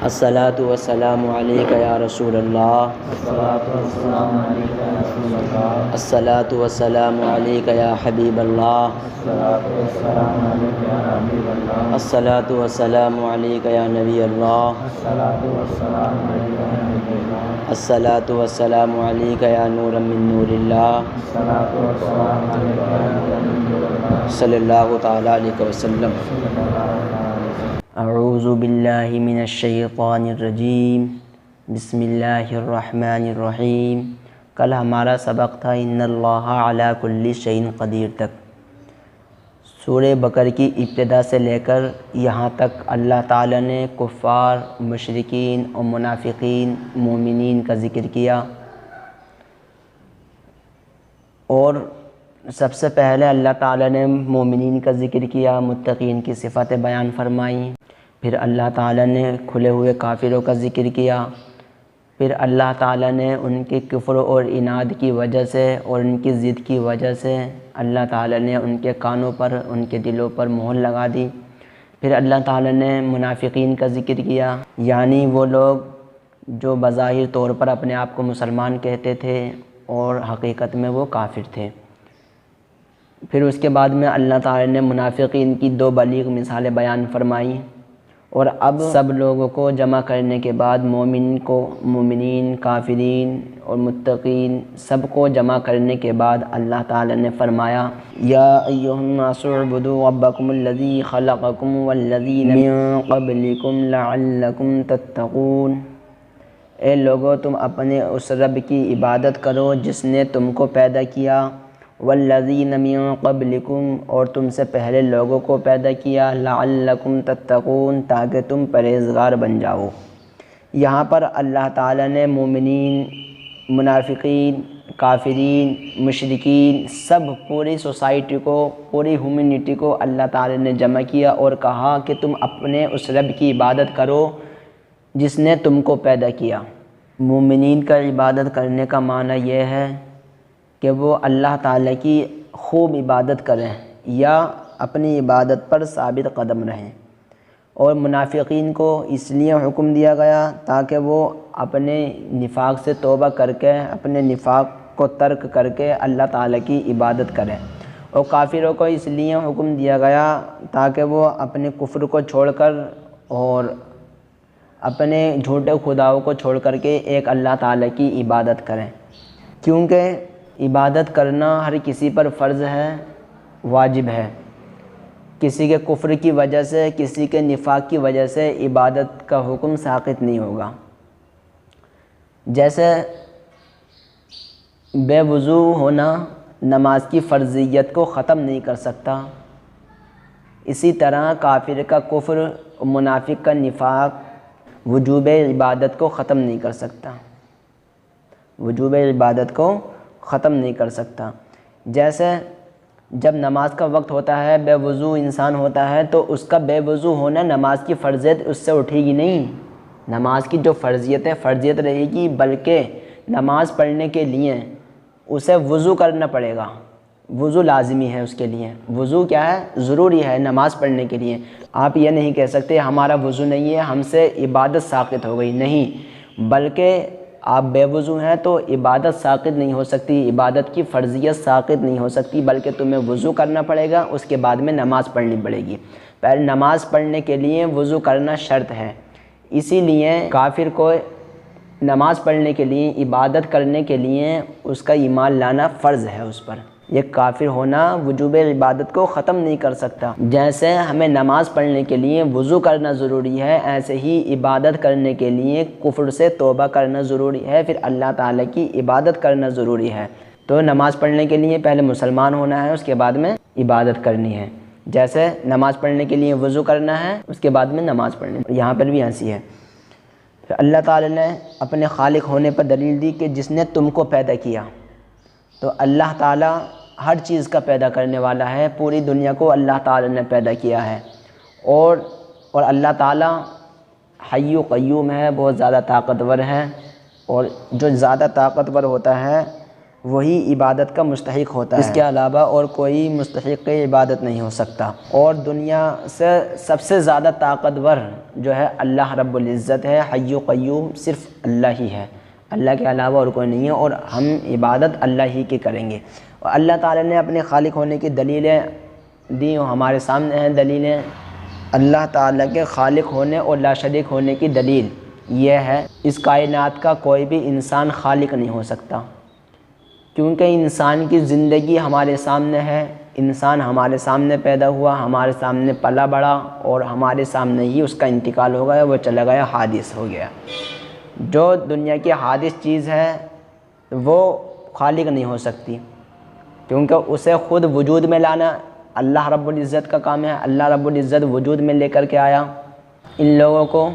الصلاۃ والسلام علیک یا رسول اللہ، الصلاۃ والسلام علیک یا حبیب اللہ، الصلاۃ والسلام علیک یا نبی اللہ، الصلاۃ والسلام علیک یا نور من نور اللہ، صلی اللہ تعالی علیہ وسلم۔ اعوذ باللہ من الشیطان الرجیم، بسم اللہ الرحمن الرحیم۔ کل ہمارا سبق تھا ان اللہ علی کل شیء قدیر تک۔ سورہ بقرہ کی ابتدا سے لے کر یہاں تک اللہ تعالیٰ نے کفار، مشرکین اور منافقین، مومنین کا ذکر کیا، اور سب سے پہلے اللہ تعالیٰ نے مومنین کا ذکر کیا، متقین کی صفتیں بیان فرمائیں، پھر اللہ تعالیٰ نے کھلے ہوئے کافروں کا ذکر کیا، پھر اللہ تعالیٰ نے ان کے کفر اور عناد کی وجہ سے اور ان کی ضد کی وجہ سے اللہ تعالیٰ نے ان کے کانوں پر، ان کے دلوں پر مہر لگا دی۔ پھر اللہ تعالیٰ نے منافقین کا ذکر کیا، یعنی وہ لوگ جو بظاہر طور پر اپنے آپ کو مسلمان کہتے تھے اور حقیقت میں وہ کافر تھے۔ پھر اس کے بعد میں اللہ تعالیٰ نے منافقین کی دو بلیغ مثالیں بیان فرمائیں، اور اب سب لوگوں کو جمع کرنے کے بعد مومنین، کافرین اور متقین سب کو جمع کرنے کے بعد اللہ تعالیٰ نے فرمایا، یا ایھا الناس اعبدوا ربکم الذی خلقکم والذین من قبلکم لعلکم تتقون۔ اے لوگو، تم اپنے اس رب کی عبادت کرو جس نے تم کو پیدا کیا، والذین من قبلکم، اور تم سے پہلے لوگوں کو پیدا کیا، لعلکم تتقون، تاکہ تم پرہیزگار بن جاؤ۔ یہاں پر اللہ تعالیٰ نے مومنین، منافقین، کافرین، مشرکین، سب پوری سوسائٹی کو، پوری ہیومینٹی کو اللہ تعالیٰ نے جمع کیا اور کہا کہ تم اپنے اس رب کی عبادت کرو جس نے تم کو پیدا کیا۔ مومنین کا عبادت کرنے کا معنی یہ ہے کہ وہ اللہ تعالیٰ کی خوب عبادت کریں یا اپنی عبادت پر ثابت قدم رہیں، اور منافقین کو اس لیے حکم دیا گیا تاکہ وہ اپنے نفاق سے توبہ کر کے، اپنے نفاق کو ترک کر کے اللہ تعالیٰ کی عبادت کریں، اور کافروں کو اس لیے حکم دیا گیا تاکہ وہ اپنے کفر کو چھوڑ کر اور اپنے جھوٹے خداؤں کو چھوڑ کر کے ایک اللہ تعالیٰ کی عبادت کریں، کیونکہ عبادت کرنا ہر کسی پر فرض ہے، واجب ہے۔ کسی کے کفر کی وجہ سے، کسی کے نفاق کی وجہ سے عبادت کا حکم ساقط نہیں ہوگا۔ جیسے بے وضو ہونا نماز کی فرضیت کو ختم نہیں کر سکتا، اسی طرح کافر کا کفر، منافق کا نفاق وجوب عبادت کو ختم نہیں کر سکتا، وجوب عبادت کو ختم نہیں کر سکتا۔ جیسے جب نماز کا وقت ہوتا ہے، بے وضو انسان ہوتا ہے، تو اس کا بے وضو ہونا نماز کی فرضیت اس سے اٹھے گی نہیں، نماز کی جو فرضیت ہے فرضیت رہے گی، بلکہ نماز پڑھنے کے لیے اسے وضو کرنا پڑے گا، وضو لازمی ہے اس کے لیے۔ وضو کیا ہے؟ ضروری ہے نماز پڑھنے کے لیے۔ آپ یہ نہیں کہہ سکتے ہمارا وضو نہیں ہے، ہم سے عبادت ساقط ہو گئی، نہیں، بلکہ آپ بے وضو ہیں تو عبادت ساقط نہیں ہو سکتی، عبادت کی فرضیت ساقط نہیں ہو سکتی، بلکہ تمہیں وضو کرنا پڑے گا، اس کے بعد میں نماز پڑھنی پڑے گی۔ پہلے نماز پڑھنے کے لیے وضو کرنا شرط ہے، اسی لیے کافر کو نماز پڑھنے کے لیے، عبادت کرنے کے لیے اس کا ایمان لانا فرض ہے اس پر۔ یہ کافر ہونا وجوب عبادت کو ختم نہیں کر سکتا۔ جیسے ہمیں نماز پڑھنے کے لیے وضو کرنا ضروری ہے، ایسے ہی عبادت کرنے کے لیے کفر سے توبہ کرنا ضروری ہے، پھر اللہ تعالیٰ کی عبادت کرنا ضروری ہے۔ تو نماز پڑھنے کے لیے پہلے مسلمان ہونا ہے، اس کے بعد میں عبادت کرنی ہے۔ جیسے نماز پڑھنے کے لیے وضو کرنا ہے، اس کے بعد میں نماز پڑھنی ہے۔ یہاں پر بھی ایسی ہے۔ پھر اللہ تعالیٰ نے اپنے خالق ہونے پر دلیل دی کہ جس نے تم کو پیدا کیا، تو اللہ تعالیٰ ہر چیز کا پیدا کرنے والا ہے، پوری دنیا کو اللہ تعالیٰ نے پیدا کیا ہے، اور اللہ تعالیٰ حی و قیوم ہے، بہت زیادہ طاقتور ہے، اور جو زیادہ طاقتور ہوتا ہے وہی عبادت کا مستحق ہوتا ہے، اس کے علاوہ اور کوئی مستحق عبادت نہیں ہو سکتا۔ اور دنیا سے سب سے زیادہ طاقتور جو ہے اللہ رب العزت ہے، حی و قیوم صرف اللہ ہی ہے، اللہ کے علاوہ اور کوئی نہیں ہے، اور ہم عبادت اللہ ہی کی کریں گے۔ اور اللہ تعالیٰ نے اپنے خالق ہونے کی دلیلیں دی، ہمارے سامنے ہیں دلیلیں۔ اللہ تعالیٰ کے خالق ہونے اور لا شریک ہونے کی دلیل یہ ہے، اس کائنات کا کوئی بھی انسان خالق نہیں ہو سکتا، کیونکہ انسان کی زندگی ہمارے سامنے ہے، انسان ہمارے سامنے پیدا ہوا، ہمارے سامنے پلا بڑھا، اور ہمارے سامنے ہی اس کا انتقال ہو گیا، وہ چلا گیا، حادث ہو گیا۔ جو دنیا کی حادث چیز ہے وہ خالق نہیں ہو سکتی، کیونکہ اسے خود وجود میں لانا اللہ رب العزت کا کام ہے۔ اللہ رب العزت وجود میں لے کر کے آیا ان لوگوں کو،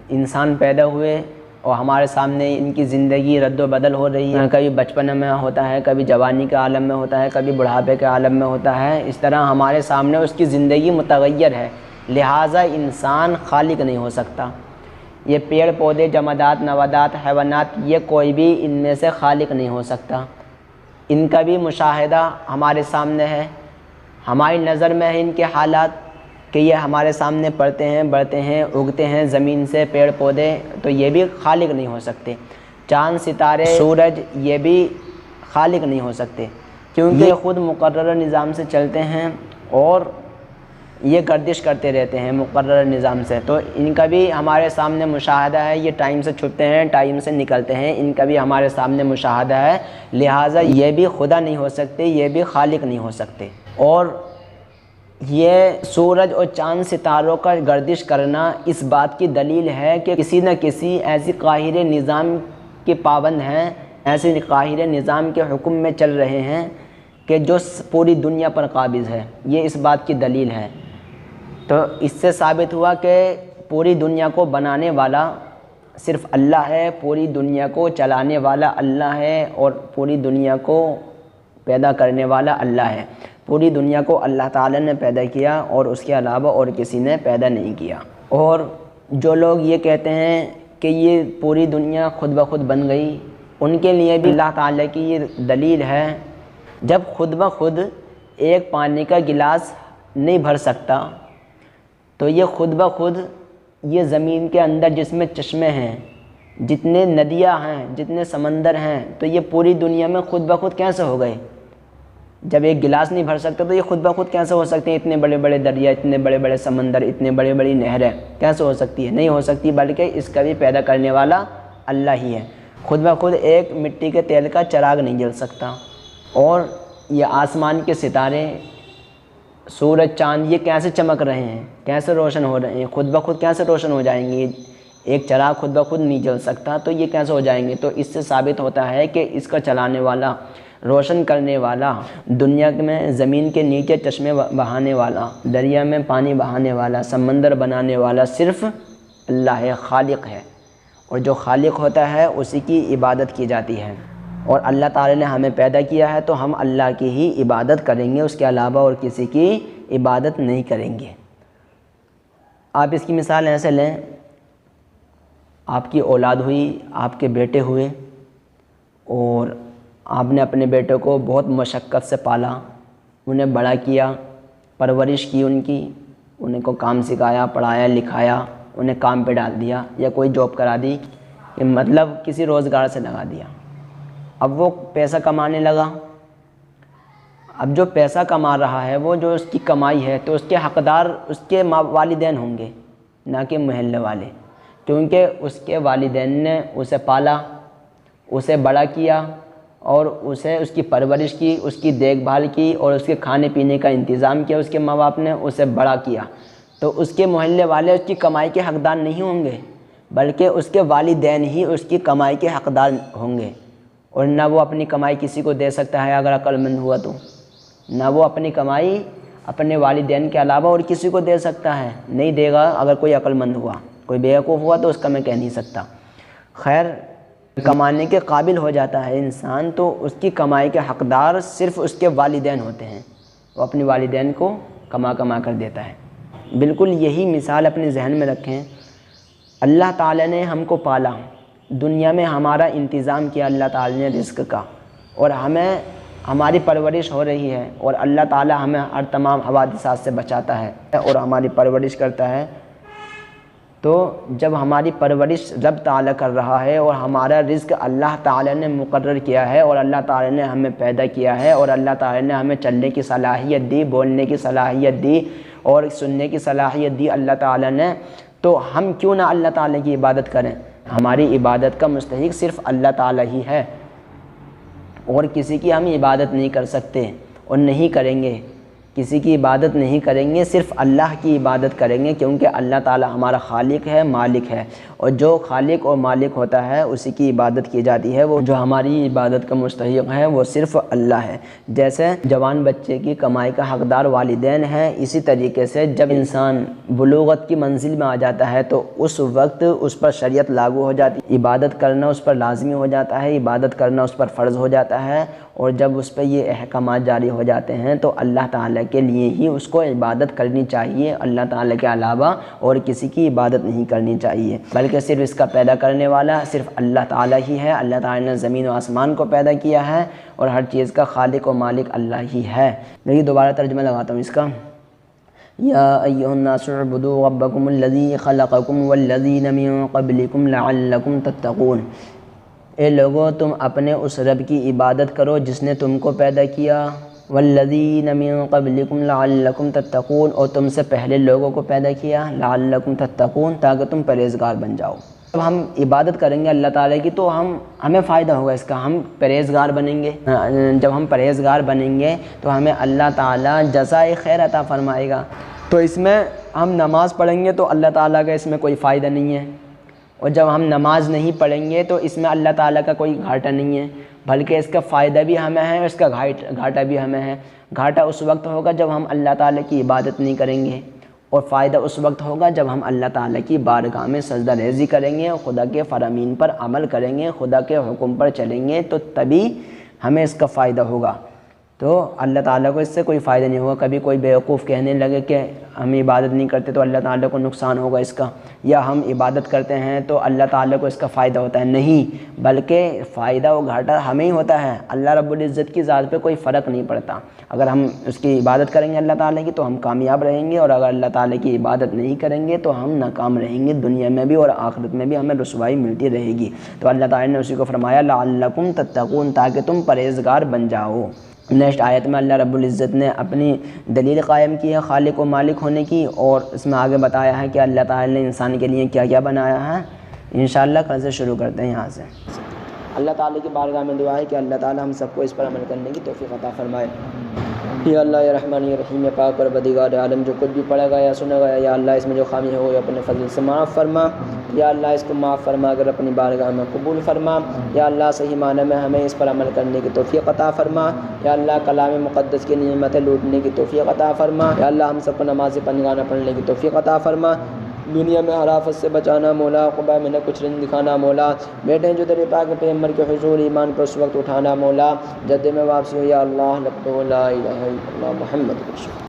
انسان پیدا ہوئے اور ہمارے سامنے ان کی زندگی رد و بدل ہو رہی ہے، کبھی بچپن میں ہوتا ہے، کبھی جوانی کے عالم میں ہوتا ہے، کبھی بڑھاپے کے عالم میں ہوتا ہے، اس طرح ہمارے سامنے اس کی زندگی متغیر ہے، لہٰذا انسان خالق نہیں ہو سکتا۔ یہ پیڑ پودے، جمادات، نباتات، حیوانات، یہ کوئی بھی ان میں سے خالق نہیں ہو سکتا، ان کا بھی مشاہدہ ہمارے سامنے ہے، ہماری نظر میں ہے ان کے حالات کہ یہ ہمارے سامنے پڑتے ہیں، بڑھتے ہیں، اگتے ہیں زمین سے پیڑ پودے، تو یہ بھی خالق نہیں ہو سکتے۔ چاند، ستارے، سورج، یہ بھی خالق نہیں ہو سکتے، کیونکہ یہ خود مقررہ نظام سے چلتے ہیں اور یہ گردش کرتے رہتے ہیں مقررہ نظام سے، تو ان کا بھی ہمارے سامنے مشاہدہ ہے۔ یہ ٹائم سے چھپتے ہیں، ٹائم سے نکلتے ہیں، ان کا بھی ہمارے سامنے مشاہدہ ہے، لہٰذا یہ بھی خدا نہیں ہو سکتے، یہ بھی خالق نہیں ہو سکتے۔ اور یہ سورج اور چاند ستاروں کا گردش کرنا اس بات کی دلیل ہے کہ کسی نہ کسی ایسی قاہر نظام کے پابند ہیں، ایسے قاہر نظام کے حکم میں چل رہے ہیں کہ جو پوری دنیا پر قابض ہے، یہ اس بات کی دلیل ہے۔ تو اس سے ثابت ہوا کہ پوری دنیا کو بنانے والا صرف اللہ ہے، پوری دنیا کو چلانے والا اللہ ہے، اور پوری دنیا کو پیدا کرنے والا اللہ ہے۔ پوری دنیا کو اللہ تعالیٰ نے پیدا کیا اور اس کے علاوہ اور کسی نے پیدا نہیں کیا۔ اور جو لوگ یہ کہتے ہیں کہ یہ پوری دنیا خود بخود بن گئی، ان کے لیے بھی اللہ تعالیٰ کی یہ دلیل ہے، جب خود بخود ایک پانی کا گلاس نہیں بھر سکتا، تو یہ خود بخود یہ زمین کے اندر جس میں چشمے ہیں، جتنے ندیاں ہیں، جتنے سمندر ہیں، تو یہ پوری دنیا میں خود بخود کیسے ہو گئے؟ جب ایک گلاس نہیں بھر سکتا تو یہ خود بخود کیسے ہو سکتے ہیں؟ اتنے بڑے بڑے دریا، اتنے بڑے بڑے سمندر، اتنے بڑے بڑی نہریں کیسے ہو سکتی ہے؟ نہیں ہو سکتی، بلکہ اس کا بھی پیدا کرنے والا اللہ ہی ہے۔ خود بخود ایک مٹی کے تیل کا چراغ نہیں جل سکتا، اور یہ آسمان کے ستارے، سورج، چاند، یہ کیسے چمک رہے ہیں، کیسے روشن ہو رہے ہیں؟ خود بخود کیسے روشن ہو جائیں گے؟ ایک چراغ خود بخود نہیں جل سکتا، تو یہ کیسے ہو جائیں گے؟ تو اس سے ثابت ہوتا ہے کہ اس کا چلانے والا، روشن کرنے والا، دنیا میں زمین کے نیچے چشمے بہانے والا، دریا میں پانی بہانے والا، سمندر بنانے والا صرف اللہ ہے، خالق ہے، اور جو خالق ہوتا ہے اسی کی عبادت کی جاتی ہے۔ اور اللہ تعالی نے ہمیں پیدا کیا ہے تو ہم اللہ کی ہی عبادت کریں گے، اس کے علاوہ اور کسی کی عبادت نہیں کریں گے۔ آپ اس کی مثال ایسے لیں، آپ کی اولاد ہوئی، آپ کے بیٹے ہوئے، اور آپ نے اپنے بیٹے کو بہت مشقت سے پالا، انہیں بڑا کیا، پرورش کی ان کی، انہیں کو کام سکھایا، پڑھایا، لکھایا، انہیں کام پہ ڈال دیا، یا کوئی جاب کرا دی، مطلب کسی روزگار سے لگا دیا۔ اب وہ پیسہ کمانے لگا، اب جو پیسہ کما رہا ہے، وہ جو اس کی کمائی ہے، تو اس کے حقدار اس کے والدین ہوں گے، نہ کہ محلے والے، کیونکہ اس کے والدین نے اسے پالا، اسے بڑا کیا، اور اسے اس کی پرورش کی، اس کی دیکھ بھال کی، اور اس کے کھانے پینے کا انتظام کیا، اس کے ماں باپ نے اسے بڑا کیا۔ تو اس کے محلے والے اس کی کمائی کے حقدار نہیں ہوں گے، بلکہ اس کے والدین ہی اس کی کمائی کے حقدار ہوں گے، اور نہ وہ اپنی کمائی کسی کو دے سکتا ہے اگر عقل مند ہوا تو، نہ وہ اپنی کمائی اپنے والدین کے علاوہ اور کسی کو دے سکتا ہے، نہیں دے گا اگر کوئی عقل مند ہوا، کوئی بیوقوف ہوا تو اس کا میں کہہ نہیں سکتا۔ خیر، کمانے کے قابل ہو جاتا ہے انسان تو اس کی کمائی کے حقدار صرف اس کے والدین ہوتے ہیں، وہ اپنے والدین کو کما کر دیتا ہے۔ بالکل یہی مثال اپنے ذہن میں رکھیں، اللہ تعالیٰ نے ہم کو پالا، دنیا میں ہمارا انتظام کیا اللہ تعالیٰ نے رزق کا، اور ہمیں ہماری پرورش ہو رہی ہے، اور اللہ تعالی ہمیں ہر تمام حوادثات سے بچاتا ہے اور ہماری پرورش کرتا ہے۔ تو جب ہماری پرورش رب تعالیٰ کر رہا ہے اور ہمارا رزق اللہ تعالیٰ نے مقرر کیا ہے، اور اللہ تعالیٰ نے ہمیں پیدا کیا ہے، اور اللہ تعالیٰ نے ہمیں چلنے کی صلاحیت دی، بولنے کی صلاحیت دی اور سننے کی صلاحیت دی اللہ تعالیٰ نے، تو ہم کیوں نہ اللہ تعالیٰ کی عبادت کریں؟ ہماری عبادت کا مستحق صرف اللہ تعالیٰ ہی ہے، اور کسی کی ہم عبادت نہیں کر سکتے اور نہیں کریں گے، کسی کی عبادت نہیں کریں گے، صرف اللہ کی عبادت کریں گے، کیونکہ اللہ تعالیٰ ہمارا خالق ہے، مالک ہے، اور جو خالق اور مالک ہوتا ہے اسی کی عبادت کی جاتی ہے۔ وہ جو ہماری عبادت کا مستحق ہے وہ صرف اللہ ہے۔ جیسے جوان بچے کی کمائی کا حقدار والدین ہیں، اسی طریقے سے جب انسان بلوغت کی منزل میں آ جاتا ہے تو اس وقت اس پر شریعت لاگو ہو جاتی ہے، عبادت کرنا اس پر لازمی ہو جاتا ہے، عبادت کرنا اس پر فرض ہو جاتا ہے، اور جب اس پہ یہ احکامات جاری ہو جاتے ہیں تو اللہ تعالیٰ کے لیے ہی اس کو عبادت کرنی چاہیے، اللہ تعالیٰ کے علاوہ اور کسی کی عبادت نہیں کرنی چاہیے، بلکہ صرف اس کا پیدا کرنے والا صرف اللہ تعالیٰ ہی ہے۔ اللہ تعالیٰ نے زمین و آسمان کو پیدا کیا ہے اور ہر چیز کا خالق و مالک اللہ ہی ہے۔ لیکن دوبارہ ترجمہ لگاتا ہوں اس کا۔ یا ایھا الناس اعبدوا ربکم الذی خلقکم والذین من قبلکم لعلکم تتقون، اے لوگو تم اپنے اس رب کی عبادت کرو جس نے تم کو پیدا کیا، والذین من قبلکم لعلکم تتقون، اور تم سے پہلے لوگوں کو پیدا کیا، لعلکم تتقون، تاکہ تم پرہیزگار بن جاؤ۔ جب ہم عبادت کریں گے اللہ تعالیٰ کی تو ہمیں فائدہ ہوگا اس کا، ہم پرہیزگار بنیں گے۔ جب ہم پرہیزگار بنیں گے تو ہمیں اللہ تعالیٰ جزائے خیر عطا فرمائے گا۔ تو اس میں ہم نماز پڑھیں گے تو اللہ تعالیٰ کا اس میں کوئی فائدہ نہیں ہے، اور جب ہم نماز نہیں پڑھیں گے تو اس میں اللہ تعالیٰ کا کوئی گھاٹا نہیں ہے، بلکہ اس کا فائدہ بھی ہمیں ہے اور اس کا گھاٹا بھی ہمیں ہے۔ گھاٹا اس وقت ہوگا جب ہم اللہ تعالیٰ کی عبادت نہیں کریں گے، اور فائدہ اس وقت ہوگا جب ہم اللہ تعالیٰ کی بارگاہ میں سجدہ ریزی کریں گے، خدا کے فرامین پر عمل کریں گے، خدا کے حکم پر چلیں گے، تو تبھی ہمیں اس کا فائدہ ہوگا۔ تو اللہ تعالیٰ کو اس سے کوئی فائدہ نہیں ہوگا۔ کبھی کوئی بیوقوف کہنے لگے کہ ہم عبادت نہیں کرتے تو اللہ تعالیٰ کو نقصان ہوگا اس کا، یا ہم عبادت کرتے ہیں تو اللہ تعالیٰ کو اس کا فائدہ ہوتا ہے، نہیں، بلکہ فائدہ و گھاٹا ہمیں ہی ہوتا ہے۔ اللہ رب العزت کی ذات پہ کوئی فرق نہیں پڑتا۔ اگر ہم اس کی عبادت کریں گے اللہ تعالیٰ کی تو ہم کامیاب رہیں گے، اور اگر اللہ تعالیٰ کی عبادت نہیں کریں گے تو ہم ناکام رہیں گے، دنیا میں بھی اور آخرت میں بھی ہمیں رسوائی ملتی رہے گی۔ تو اللہ تعالیٰ نے اسی کو فرمایا لعلکم تتقون، تاکہ تم پرہیزگار بن جاؤ۔ نیکسٹ آیت میں اللہ رب العزت نے اپنی دلیل قائم کی ہے خالق و مالک ہونے کی، اور اس میں آگے بتایا ہے کہ اللہ تعالیٰ نے انسان کے لیے کیا کیا بنایا ہے۔ انشاءاللہ کل سے شروع کرتے ہیں یہاں سے۔ اللہ تعالیٰ کی بارگاہ میں دعا ہے کہ اللہ تعالیٰ ہم سب کو اس پر عمل کرنے کی توفیق عطا فرمائے۔ یا اللہ یا رحمان یا رحیم یا پاک پروردگار عالم، جو کچھ بھی پڑھا گیا یا سنا گیا یا اللہ اس میں جو خامی ہو یا اپنے فضل سے معاف فرما، یا اللہ اس کو معاف فرما کر اپنی بارگاہ میں قبول فرما، یا اللہ صحیح معنی میں ہمیں اس پر عمل کرنے کی توفیق عطا فرما، یا اللہ کلام مقدس کی نعمتیں لوٹنے کی توفیق عطا فرما، یا اللہ ہم سب کو نماز پنجگانہ پڑھنے کی توفیق عطا فرما، دنیا میں ہر آفت سے بچانا مولا، عقبہ میں نہ کچھ رنج دکھانا مولا، بیٹے جو تیرے پاک پیغمبر کے حضور ایمان پر اس وقت اٹھانا مولا، جد میں واپسی ہو یا اللہ، لبیک لا الہ الا اللہ محمد رسول۔